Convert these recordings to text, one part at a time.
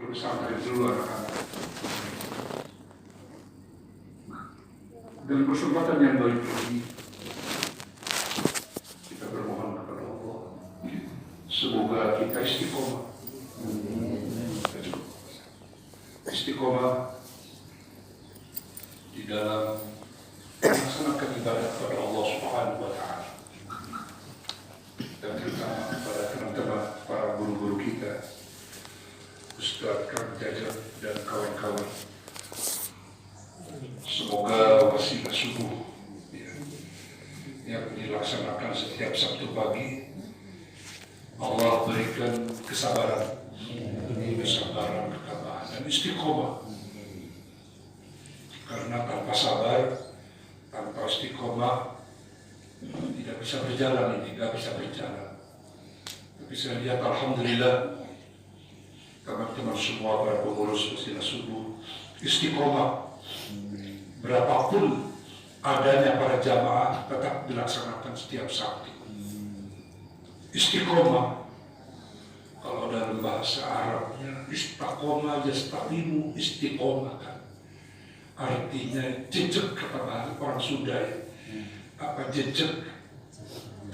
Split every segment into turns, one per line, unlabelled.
pesantren dulu anak-anak. Dan kesempatan yang baik ini kita bermohon kepada Allah, semoga kita istiqomah. Istiqomah di dalam melaksanakan ibadah kepada Allah Subhanahu wa Ta'ala, dan terutama kepada teman-teman para guru-guru kita, Ustaz Kang Jajat dan kawan-kawan. Semoga wasilah subuh yang dilaksanakan setiap Sabtu pagi, Allah berikan kesabaran, ketabahan, dan istiqomah. Karena tanpa sabar, tanpa istiqomah, tidak bisa berjalan ini, tidak bisa berjalan. Tapi saya lihat alhamdulillah, teman-teman semua para pengurus wasilah subuh istiqomah. Berapapun adanya para jamaah tetap dilaksanakan setiap Sabtu. Istiqomah, kalau dalam bahasa Arabnya istaqoma yastaqimu istiqomah, artinya jejak, kata orang Sunda ya. Apa jejak,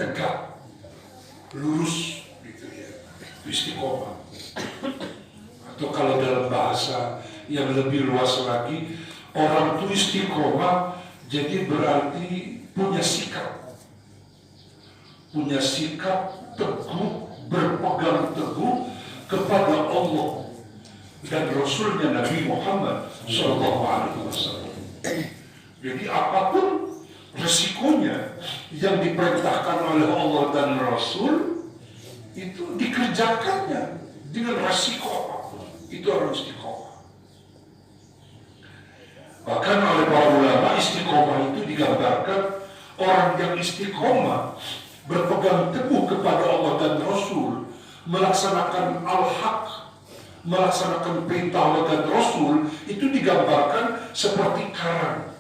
tegak, lurus gitu ya, istiqomah. Atau kalau dalam bahasa yang lebih luas lagi, orang itu istiqomah jadi berarti punya sikap teguh, berpegang teguh kepada Allah dan Rasulnya Nabi Muhammad SAW. Jadi apapun resikonya yang diperintahkan oleh Allah dan Rasul, itu dikerjakannya dengan resiko apapun. Itu orang istiqomah. Bahkan oleh para ulama, istiqomah itu digambarkan orang yang istiqomah berpegang teguh kepada Allah dan Rasul, melaksanakan al-haq, melaksanakan perintah Allah dan Rasul, itu digambarkan seperti karang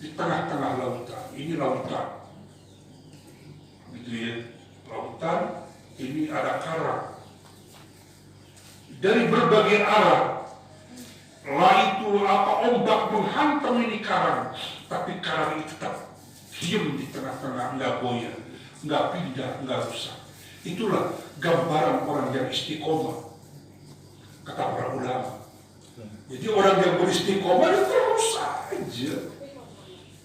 di tengah-tengah lautan. Ini lautan, gitu ya, lautan ini ada karang dari berbagai arah. Itu ombak menghantam ini karang, tapi karang ini tetap diam di tengah-tengah, nggak goyah, nggak pindah, nggak rusak. Itulah gambaran orang yang istiqomah, kata para ulama. Jadi orang yang beristiqomah itu terus aja,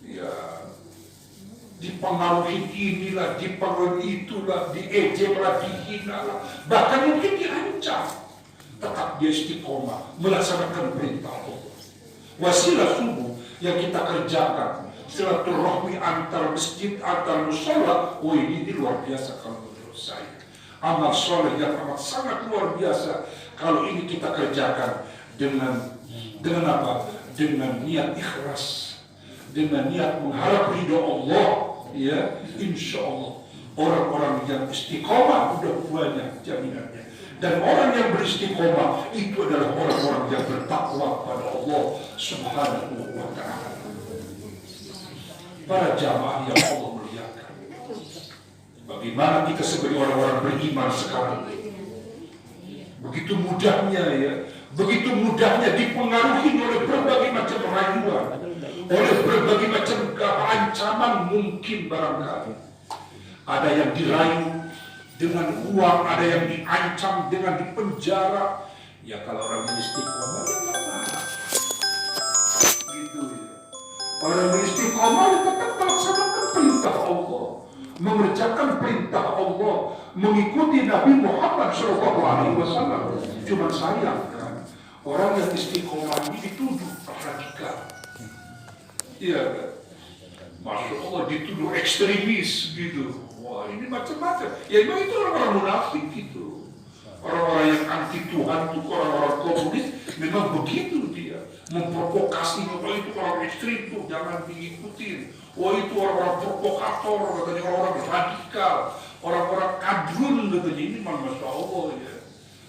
ya, dipengaruhi inilah, dipengaruhi itulah, diejek lah, dihina lah, bahkan mungkin diancam. Tetap dia istiqomah melaksanakan perintah Allah. Wasilah subuh yang kita kerjakan, silaturahmi antar masjid, antar musola, ini luar biasa kalau menurut saya. Amal soleh yang amat sangat luar biasa kalau ini kita kerjakan dengan apa? Dengan niat ikhlas, dengan niat mengharap ridho Allah, ya, insya Allah orang-orang yang istiqomah udah banyak jaminannya. Dan orang yang beristiqomah itu adalah orang-orang yang bertakwa kepada Allah Subhanahu wa Ta'ala. Para jamaah yang Allah muliakan, bagaimana kita sebagai orang-orang beriman sekarang, begitu mudahnya ya, begitu mudahnya dipengaruhi oleh berbagai macam rayuan, oleh berbagai macam ancaman mungkin barangkali. Ada yang dirayu dengan uang, ada yang diancam dengan dipenjara. Ya kalau orang istiqomah ya nggak apa-apa, gitu ya. Orang istiqomah ya tetap melaksanakan perintah Allah, mengerjakan perintah Allah, mengikuti Nabi Muhammad SAW. Cuma sayang kan, orang yang istiqomah ini dituduh radikal, iya kan? Masya Allah, dituduh ekstremis gitu. Wah ini macam-macam. Ya memang itu orang-orang munafik gitu. Orang-orang yang anti Tuhan itu, orang-orang komunis, memang begitu dia. Memprovokasi, wah itu orang ekstrim tuh, jangan diikutin. Wah itu orang-orang provokator, katanya orang-orang radikal, orang-orang kadrun, katanya. Ini Masya Allah ya.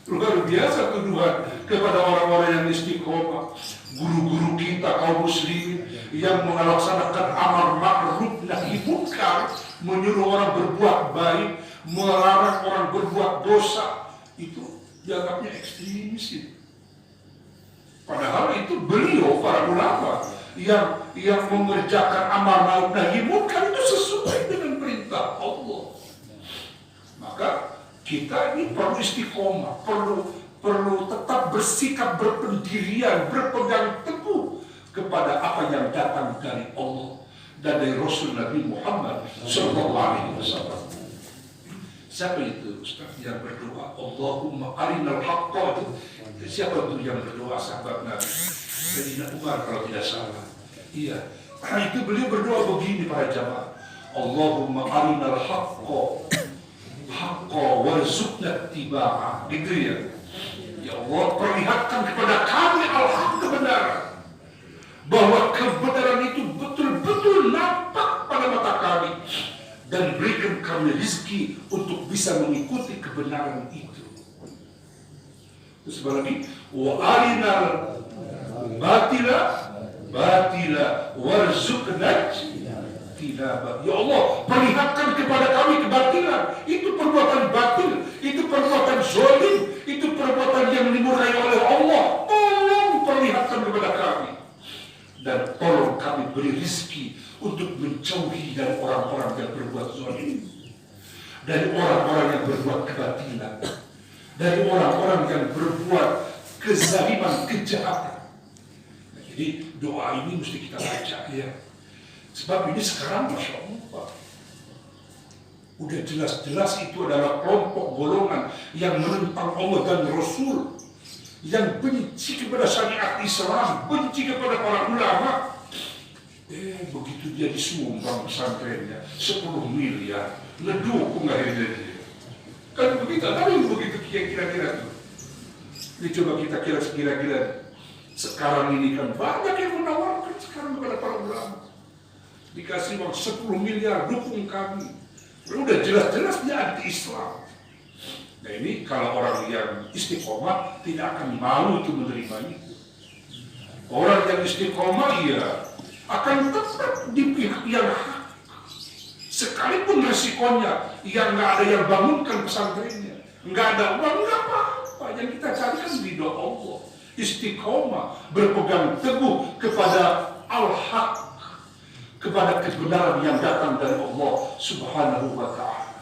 Luar biasa tuduhan kepada orang-orang yang istiqomah. Guru-guru kita kaum muslimin yang melaksanakan amar ma'ruf nahi munkar, menyuruh orang berbuat baik, melarang orang berbuat dosa, itu dianggapnya ekstremis. itu beliau para ulama yang mengerjakan amar ma'ruf nahi munkar itu sesuai dengan perintah Allah. Maka kita ini perlu istiqomah, perlu tetap bersikap berpendirian, berpegang teguh kepada apa yang datang dari Allah dan dari Rasul Nabi Muhammad SAW. Siapa itu Ustaz yang berdoa Allahumma arinal haqqa itu? Siapa itu yang berdoa? Sahabat Nabi Sayyidina Umar kalau tidak salah. Iya. Nah, itu beliau berdoa begini para jamaah. Allahumma arinal haqqa warzuqna ittiba'ah. Gitu ya. Ya Allah, perlihatkan kepada kami al-haq, kebenaran. Bahwa kebenaran itu betul-betul nampak pada mata kami. Dan berikan kami rezeki untuk bisa mengikuti kebenaran itu. Terus lagi, wa arinal batila warzuqna tinaba. Ya Allah, perlihatkan kepada kami kebatilan. Itu perbuatan batil, itu perbuatan zalim, itu perbuatan yang dimurkai oleh Allah. Tolong perlihatkan kepada kami. Dan tolong kami beri rezeki untuk menjauhi dari orang-orang yang berbuat zalim, dari orang-orang yang berbuat kebatilan, dari orang-orang yang berbuat kezaliman, kejahatan. Nah, jadi doa ini mesti kita baca ya. Sebab ini sekarang Masya Allah, udah jelas-jelas itu adalah kelompok golongan yang menentang Allah dan Rasul, yang benci kepada syariat Islam, benci kepada para ulama. Begitu dia disumbang pesantrennya 10 miliar, ledukung akhirnya dia. Kan begitu, tapi begitu kira-kira itu. Ini coba kita kira-kira sekarang ini kan banyak yang menawarkan sekarang kepada para ulama. Dikasih uang 10 miliar, dukung kami. Udah jelas-jelas dia anti-Islam. Nah ini kalau orang yang istiqomah tidak akan mau itu menerima itu. Orang yang istiqomah ya akan tetap di pihak yang hak. Sekalipun resikonya yang nggak ada yang bangunkan pesantrennya, nggak ada uang, nggak apa-apa. Yang kita cari kan ridho Allah. Istiqomah, berpegang teguh kepada al-haq, kepada kebenaran yang datang dari Allah Subhanahu wa ta'ala.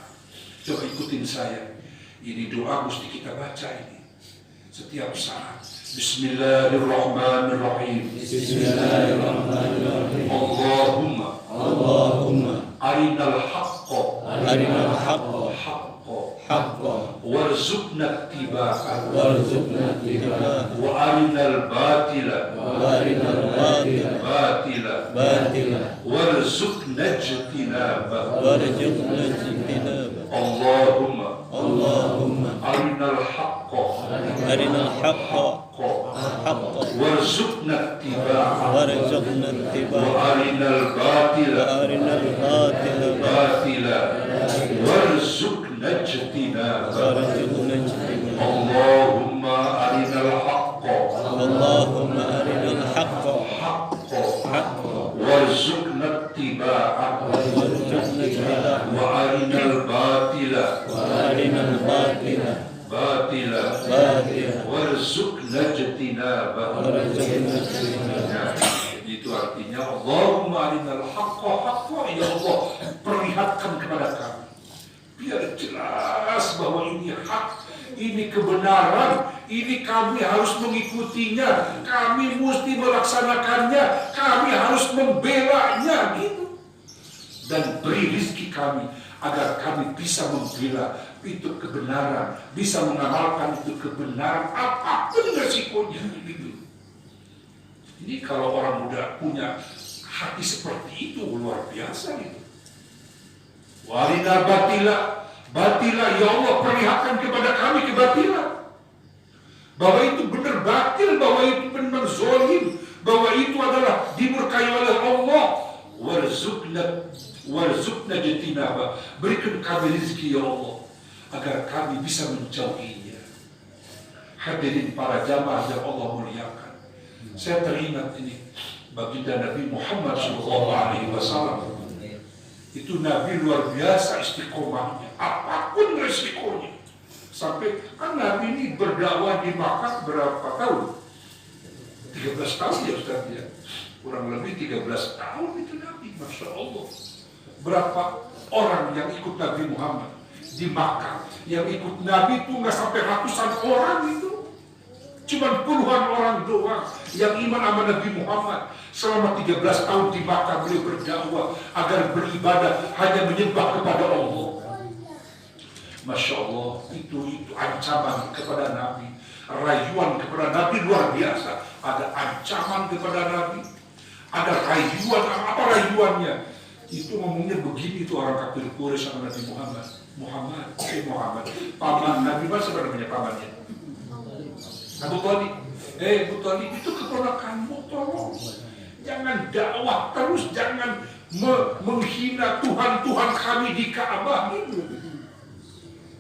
Coba ikutin saya. Ini doa mesti kita baca ini setiap saat. Bismillahirrahmanirrahim. Bismillahirrahmanirrahim. Allahumma arinal haqqa warzuqna ittiba'ah wa arinal batila warzuqna ijtinabah. Allahumma arinal haqqa warzuqna ittiba'ah wa arinal batila warzuqna ijtinabah. Allahumma arinal haqqa warzuqna ittiba'ah wa arinal batila warzuqna ijtinabah. Itu artinya Allahumma arinal haqqa, ya Allah, perlihatkan kepada kami biar jelas bahwa ini hak, ini kebenaran, ini kami harus mengikutinya, kami mesti melaksanakannya, kami harus membelanya gitu. Dan beri rezeki kami agar kami bisa membela itu kebenaran, bisa mengamalkan itu kebenaran apapun resikonya gitu. Ini kalau orang muda punya hati seperti itu luar biasa gitu. Walina batila, ya Allah, perlihatkan kepada kami kebatilan. Bahwa itu benar batil, bahwa itu benar zalim, bahwa itu adalah dimurkai oleh Allah. Warzuqna ijtinabah. Berikan kami rezeki ya Allah agar kami bisa menjauhinya. Hadirin para jamaah yang Allah muliakan, saya teringat ini baginda Nabi Muhammad SAW. Itu Nabi luar biasa istiqomahnya, apapun resikonya. Sampai kan Nabi ini berdakwah di Makkah berapa tahun? 13 13 tahun ya Ustaz ya. Kurang lebih 13 tahun itu Nabi, Masya Allah. Berapa orang yang ikut Nabi Muhammad di Makkah? Yang ikut Nabi itu nggak sampai ratusan orang itu. Cuma puluhan orang doang yang iman sama Nabi Muhammad. Selama 13 tahun di Makkah beliau berdakwah agar beribadah hanya menyembah kepada Allah. Masya Allah, itu ancaman kepada Nabi, rayuan kepada Nabi luar biasa. Ada ancaman kepada Nabi, ada rayuan. Apa rayuannya? Itu ngomongnya begini tuh orang kafir Quraisy sama Nabi Muhammad. Muhammad, paman Nabi masa namanya pamannya? Abu Thalib. Abu Thalib itu keponakanmu, tolong. Jangan dakwah terus, jangan menghina Tuhan kami di Ka'bah itu.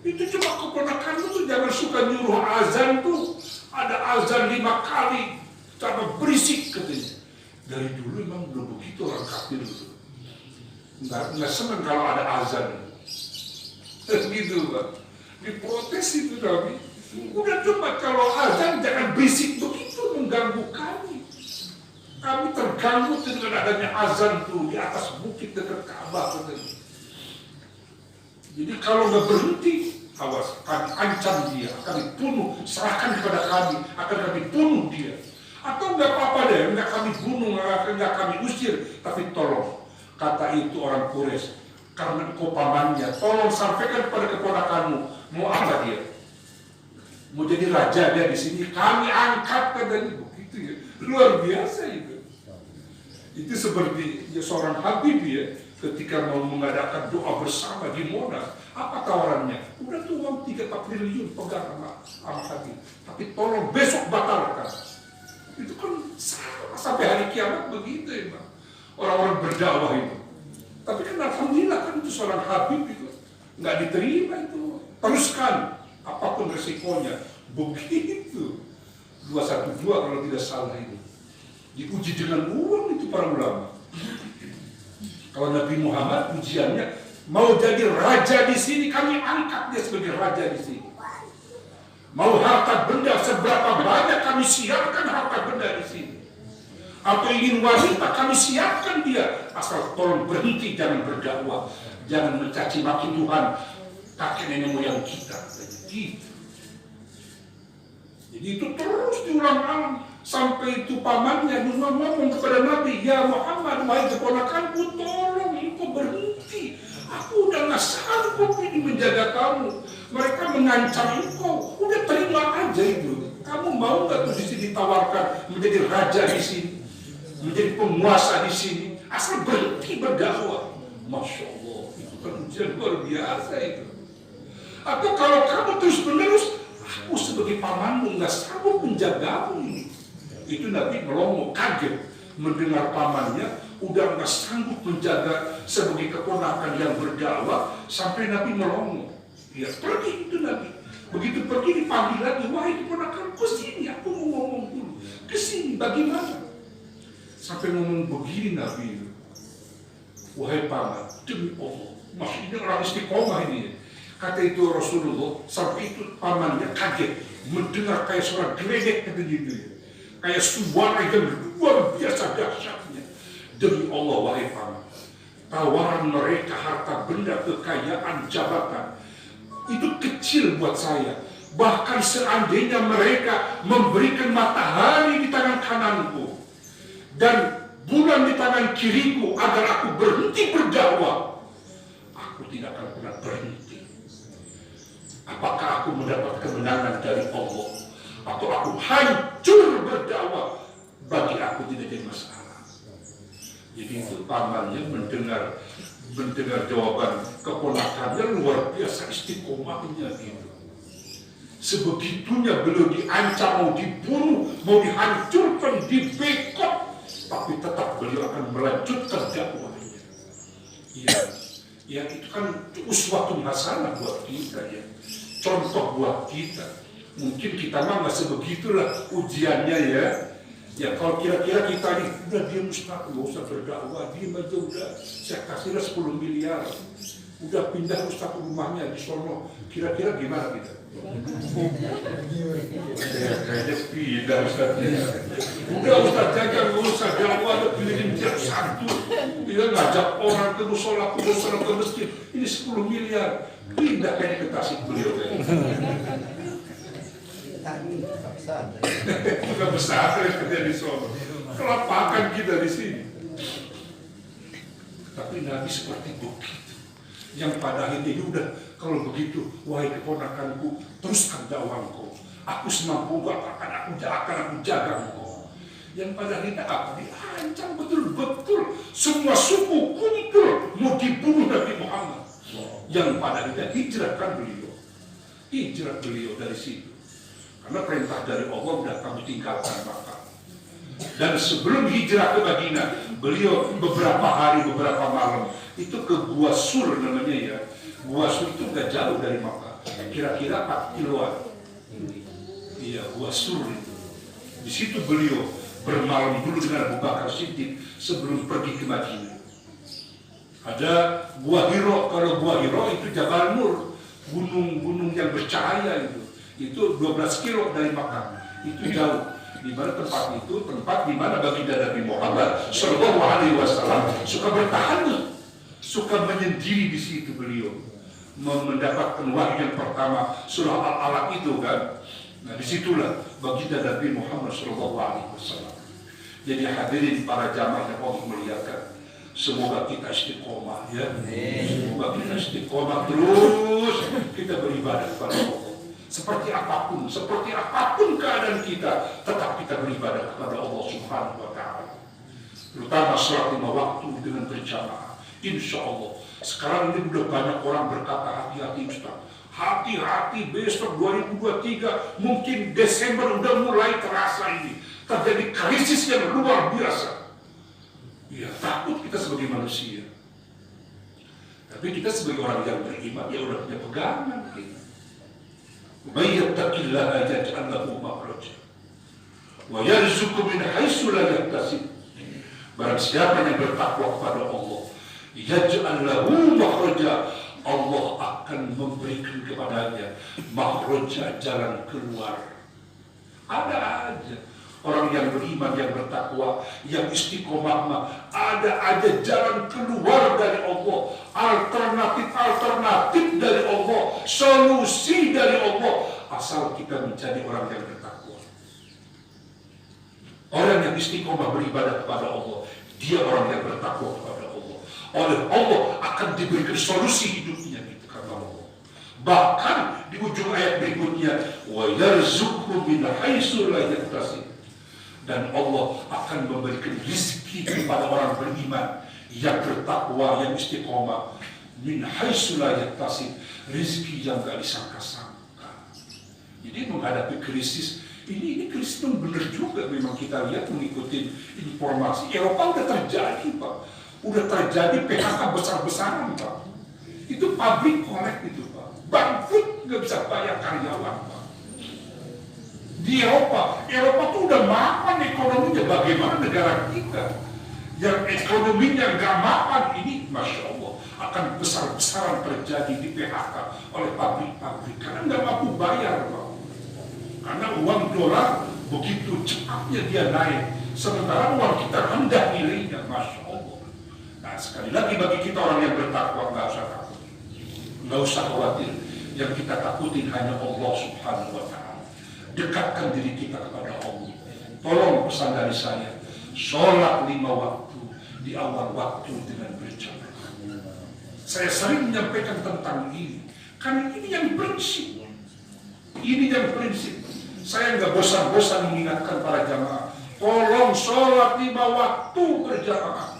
Itu cuma keponakanmu tuh, jangan suka nyuruh azan tuh. Ada azan 5 kali, sama berisik katanya. Dari dulu memang belum begitu orang kafir itu. Nggak senang kalau ada azan. Gitu Pak. Diprotes itu Nabi. Udah coba kalau azan jangan berisik begitu, mengganggu kami. Kami terganggu dengan adanya azan tuh di atas bukit dekat Ka'bah katanya. Jadi kalau nggak berhenti, awas, kami ancam dia, kami bunuh, serahkan kepada kami, akan kami bunuh dia. Atau nggak apa-apa deh, nggak kami bunuh, nggak kami usir, tapi tolong, kata itu orang Quraisy, karena engkau pamannya, tolong sampaikan kepada keponakanmu, mau apa dia? Mau jadi raja dia di sini, kami angkat katanya begitu ya, luar biasa itu. Itu seperti ya, seorang Habib ya, ketika mau mengadakan doa bersama di Monas, apa tawarannya? Udah tuh uang 3-4 triliun pegang sama Habib, tapi tolong besok batalkan. Itu kan sampai hari kiamat begitu ya Pak. Orang-orang berdakwah itu. Tapi kan alhamdulillah kan itu seorang Habib itu nggak diterima itu. Teruskan apapun resikonya. Begitu 212 kalau tidak salah itu. Diuji dengan uang itu para ulama. Kalau Nabi Muhammad ujiannya mau jadi raja di sini, kami angkat dia sebagai raja di sini. Mau harta benda seberapa banyak, kami siapkan harta benda di sini. Atau ingin wanita, kami siapkan dia. Asal tolong berhenti, jangan berdakwah, jangan mencaci maki Tuhan kakek nenek moyang kita. Jadi itu terus diulang-ulang sampai itu pamannya ngomong kepada Nabi, ya Muhammad, wahai keponakanku, tolong engkau berhenti. Aku udah nggak sanggup ini menjaga kamu. Mereka mengancam engkau. Udah terima aja itu. Kamu mau nggak tuh di sini ditawarkan menjadi raja di sini, menjadi penguasa di sini? Asal berhenti berdakwah. Masya Allah, itu kan ujian luar biasa itu. Atau kalau kamu terus menerus, aku sebagai pamanmu nggak sanggup menjagamu ini. Itu Nabi melongo, kaget mendengar pamannya udah nggak sanggup menjaga sebagai keponakan yang berdakwah, sampai Nabi melongo. Ya pergi itu Nabi. Begitu pergi dipanggil lagi, wahai keponakanku, sini, aku mau ngomong dulu. Kesini, bagaimana? Sampai ngomong begini Nabi, wahai paman, demi Allah, maksudnya orang istiqomah ini. Kata itu Rasulullah, sampai itu pamannya kaget mendengar kayak suara geledek gitu ya. Kayak suara yang luar biasa dahsyatnya. Demi Allah wahai paman, tawaran mereka harta benda, kekayaan, jabatan itu kecil buat saya. Bahkan seandainya mereka memberikan matahari di tangan kananku dan bulan di tangan kiriku agar aku berhenti berdakwah, aku tidak akan pernah berhenti. Apakah aku mendapat kemenangan dari Allah atau aku hancur berdakwah, bagi aku tidak ada masalah. Jadi itu pamannya mendengar jawaban keponakannya, luar biasa istiqomahnya gitu. Sebegitunya beliau diancam, mau dibunuh, mau dihancurkan, dibekot, tapi tetap beliau akan melanjutkan dakwahnya. Ya itu kan uswatun hasanah buat kita ya, contoh buat kita. Mungkin kita mah nggak sebegitulah ujiannya ya. Ya kalau kira-kira kita nih, udah diam Ustaz, nggak usah berdakwah, diam aja udah, saya kasihlah 10 miliar. Udah pindah Ustaz ke rumahnya di Solo, kira-kira gimana kita? Kayaknya pindah Ustaz. Udah Ustaz jaga nggak usah jauh, ada pilihin tiap satu. Dia ngajak orang ke musola, ke masjid. Ini 10 miliar, pindah kayak ke Tasik beliau. Bukan besar kerja di Solo, kelapakan kita di sini. Tapi Nabi seperti begitu. Yang pada akhirnya ini udah, kalau begitu, wahai keponakanku, teruskan dakwahku. Aku semampu akan aku jaga engkau. Yang pada akhirnya aku diancam betul-betul. Semua suku kumpul mau dibunuh Nabi Muhammad. Yang pada akhirnya hijrahkan beliau. Hijrah beliau dari situ. Karena perintah dari Allah udah kamu tinggalkan Makkah. Dan sebelum hijrah ke Madinah, beliau beberapa hari, beberapa malam itu ke Gua Sur namanya ya. Gua Sur itu gak jauh dari Makkah, kira-kira 4 kiloan. Iya, Gua Sur itu. Di situ beliau bermalam dulu dengan Abu Bakar Siddiq sebelum pergi ke Madinah. Ada Gua Hiro, kalau Gua Hiro itu Jabal Nur, gunung-gunung yang bercahaya itu. Itu 12 kilo dari Makkah, itu jauh. Di mana tempat itu, tempat di mana baginda Nabi Muhammad Shallallahu Alaihi Wasallam suka bertahan, suka menyendiri di situ beliau, mendapatkan wahyu yang pertama surah Al-Alaq itu kan. Nah disitulah baginda Nabi Muhammad Shallallahu Alaihi Wasallam. Jadi hadirin para jamaah yang Allah muliakan, semoga kita istiqomah ya, semoga kita istiqomah terus kita beribadah kepada Allah. Seperti apapun keadaan kita, tetap kita beribadah kepada Allah Subhanahu wa Ta'ala. Terutama sholat 5 waktu dengan berjamaah. Insya Allah. Sekarang ini udah banyak orang berkata hati-hati Ustaz. Hati-hati besok 2023 mungkin Desember udah mulai terasa ini. Terjadi krisis yang luar biasa. Ya takut kita sebagai manusia. Tapi kita sebagai orang yang beriman ya udah punya pegangan gitu. May yattaqillaha yaj'al lahu makhraja wa yarzuqhu min haitsu la yahtasib. Barang siapa yang bertakwa kepada Allah, yaj'al lahu makhraja, Allah akan memberikan kepadanya makhraja, jalan keluar. Ada aja orang yang beriman, yang bertakwa, yang istiqomah, ada aja jalan keluar dari Allah, alternatif dari Allah, solusi dari Allah, asal kita menjadi orang yang bertakwa. Orang yang istiqomah beribadah kepada Allah, dia orang yang bertakwa kepada Allah. Oleh Allah akan diberikan solusi hidupnya gitu kata Allah. Bahkan di ujung ayat berikutnya, wa yarzuqhu min haitsu la yahtasib. Dan Allah akan memberikan rezeki kepada orang beriman yang bertakwa, yang istiqomah, min haitsu la yahtasib, rezeki yang gak disangka-sangka. Jadi menghadapi krisis ini krisis yang benar juga. Memang kita lihat mengikuti informasi Eropa udah terjadi Pak, udah terjadi PHK besar-besaran Pak. Itu pabrik kolek itu Pak, bangkrut nggak bisa bayar karyawan Pak. Di Eropa tuh udah mapan ekonominya. Bagaimana negara kita yang ekonominya nggak mapan ini, Masya Allah, akan besar-besaran terjadi di PHK oleh pabrik-pabrik karena nggak mampu bayar Pak. Karena uang dolar begitu cepatnya dia naik, sementara uang kita rendah nilainya, Masya Allah. Nah sekali lagi bagi kita orang yang bertakwa nggak usah takut, nggak usah khawatir. Yang kita takutin hanya Allah Subhanahu wa Ta'ala. Dekatkan diri kita kepada Allah. Tolong pesan dari saya, sholat 5 waktu di awal waktu dengan berjamaah. Saya sering menyampaikan tentang ini, karena ini yang prinsip. Ini yang prinsip. Saya nggak bosan-bosan mengingatkan para jamaah, tolong sholat 5 waktu berjamaah.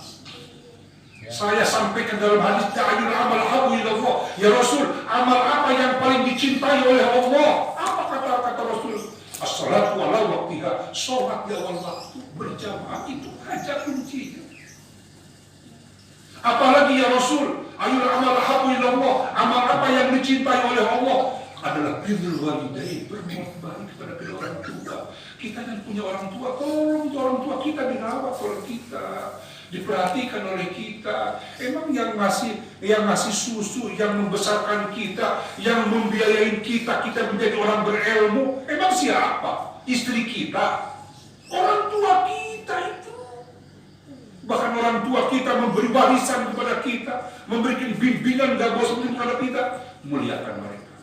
Saya sampaikan dalam hadis, ta'ayul amal habu ilallah. Ya Rasul, amal apa yang paling dicintai oleh Allah? Apa kata Rasul? As-salatu ala waktiha, sholat di awal waktu berjamaah, itu aja kuncinya. Apalagi ya Rasul, ayul amal habu ilallah, amal apa yang dicintai oleh Allah? Adalah birrul walidain, berbuat baik kepada kedua orang tua. Kita yang punya orang tua, tolong orang tua kita dirawat oleh kita. diperhatikan oleh kita. Emang yang ngasih susu, yang membesarkan kita, yang membiayai kita menjadi orang berilmu, emang siapa? Istri kita, orang tua kita itu. Bahkan orang tua kita memberi warisan kepada kita, memberikan bimbingan dan bosan kepada kita. Muliakan mereka.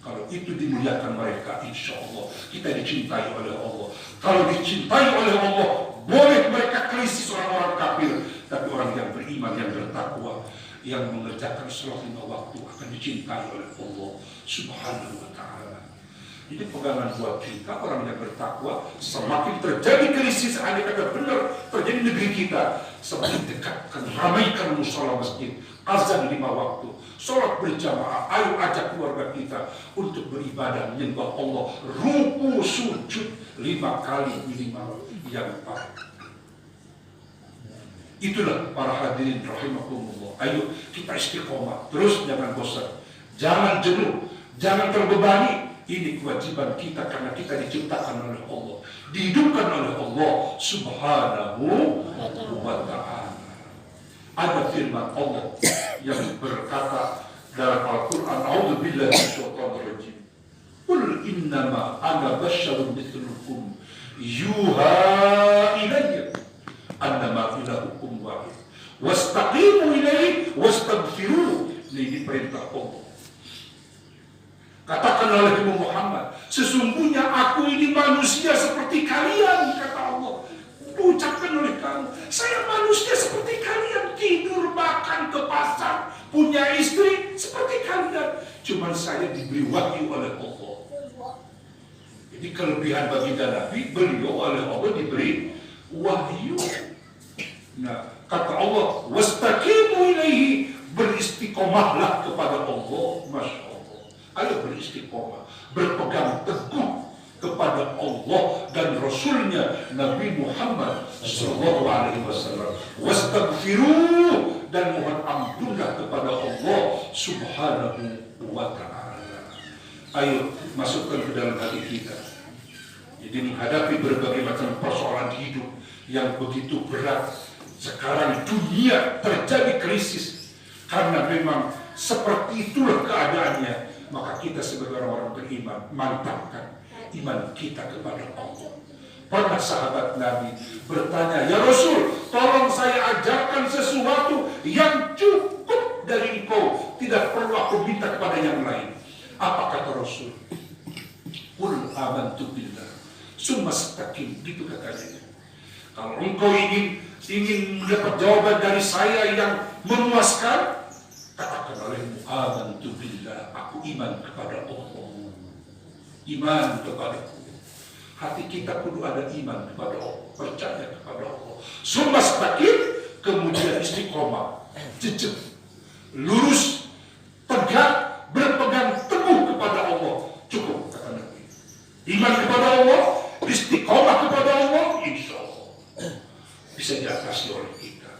Kalau itu dimuliakan mereka, insya Allah kita dicintai oleh Allah. Kalau dicintai oleh Allah, boleh mereka krisis orang-orang kafir, tapi orang yang beriman, yang bertakwa, yang mengerjakan sholat 5 waktu akan dicintai oleh Allah Subhanahu wa Ta'ala. Ini pegangan buat kita, orang yang bertakwa. Semakin terjadi krisis, andai kata benar terjadi negeri kita, semakin dekatkan, ramaikan musola masjid, azan 5 waktu, sholat berjamaah. Ayo ajak keluarga kita untuk beribadah menyembah Allah, ruku sujud 5 kali minimal yang baik. Itulah para hadirin rahimakumullah. Ayo kita istiqomah terus, jangan bosan, jangan jenuh, jangan terbebani. Ini kewajiban kita karena kita diciptakan oleh Allah, dihidupkan oleh Allah Subhanahu wa Ta'ala. Ada firman Allah yang berkata dalam Al-Quran, A'udzubillahi minasyaitonirrajim. Qul innama ana basyarun mithlukum yuha ilayya annama ilahukum wahid wastaqimu ilaihi wastaghfiruh. Ini perintah Allah. Katakan oleh Nabi Muhammad, sesungguhnya aku ini manusia seperti kalian, kata Allah. Ucapkan oleh kamu, saya manusia seperti kalian, tidur, makan, ke pasar, punya istri seperti kalian. Cuma saya diberi wahyu oleh Allah. Jadi kelebihan baginda Nabi, beliau oleh Allah diberi wahyu. Nah, kata Allah, wastaqimu ilaihi, beristiqomahlah kepada Allah. Masya Allah. Ayo beristiqomah, berpegang teguh kepada Allah dan Rasulnya Nabi Muhammad Sallallahu Alaihi Wasallam. Wastaghfiruh, dan mohon ampunlah kepada Allah Subhanahu wa Ta'ala. Ayo masukkan ke dalam hati kita. Jadi menghadapi berbagai macam persoalan hidup yang begitu berat. Sekarang dunia terjadi krisis karena memang seperti itulah keadaannya. Maka kita sebagai orang-orang beriman mantapkan iman kita kepada Allah. Pernah sahabat Nabi bertanya, ya Rasul, tolong saya ajarkan sesuatu yang cukup dari engkau, tidak perlu aku minta kepada yang lain. Apa kata Rasul? Qul amantu billah summa istaqim, gitu katanya. Kalau engkau ingin mendapat jawaban dari saya yang memuaskan, katakan olehmu, amantu billah, aku iman kepada Allah. Iman kepada Allah. Hati kita kudu ada iman kepada Allah, percaya kepada Allah. Summa istaqim, kemudian istiqomah, jejak, lurus, tegak, berpegang teguh kepada Allah. Cukup, kata Nabi. Iman kepada Allah, istiqomah kepada Allah, insya Allah bisa diatasi oleh kita.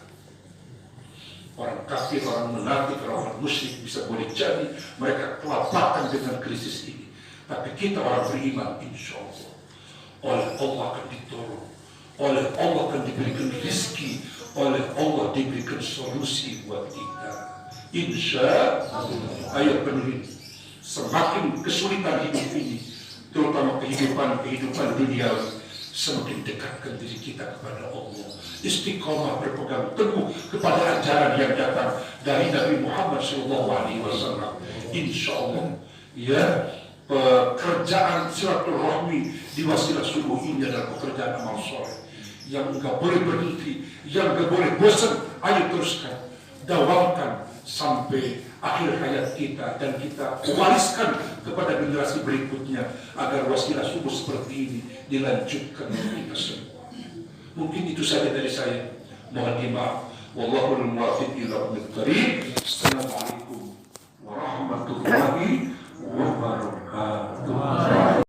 Orang kafir, orang munafik, orang musyrik bisa boleh jadi mereka kelapakan dengan krisis ini. Tapi kita orang beriman, insya Allah oleh Allah akan ditolong, oleh Allah akan diberikan rezeki, oleh Allah diberikan solusi buat kita. Insya Allah. Ayo penuhi. Semakin kesulitan hidup ini, terutama kehidupan duniawi, semakin dekatkan diri kita kepada Allah. Istiqomah, berpegang teguh kepada ajaran yang datang dari Nabi Muhammad SAW. Insya Allah, ya, pekerjaan silaturahmi di wasilah subuh ini adalah pekerjaan amal soleh yang enggak boleh berhenti, yang enggak boleh bosan. Ayo teruskan, dawamkan sampai akhir hayat kita, dan kita wariskan kepada generasi berikutnya agar wasilah subuh seperti ini dilanjutkan oleh kita semua. Mungkin itu saja dari saya. Mohon dimaaf. Wallahul muwaffiq ila aqwamit thoriq. Assalamualaikum warahmatullahi wabarakatuh.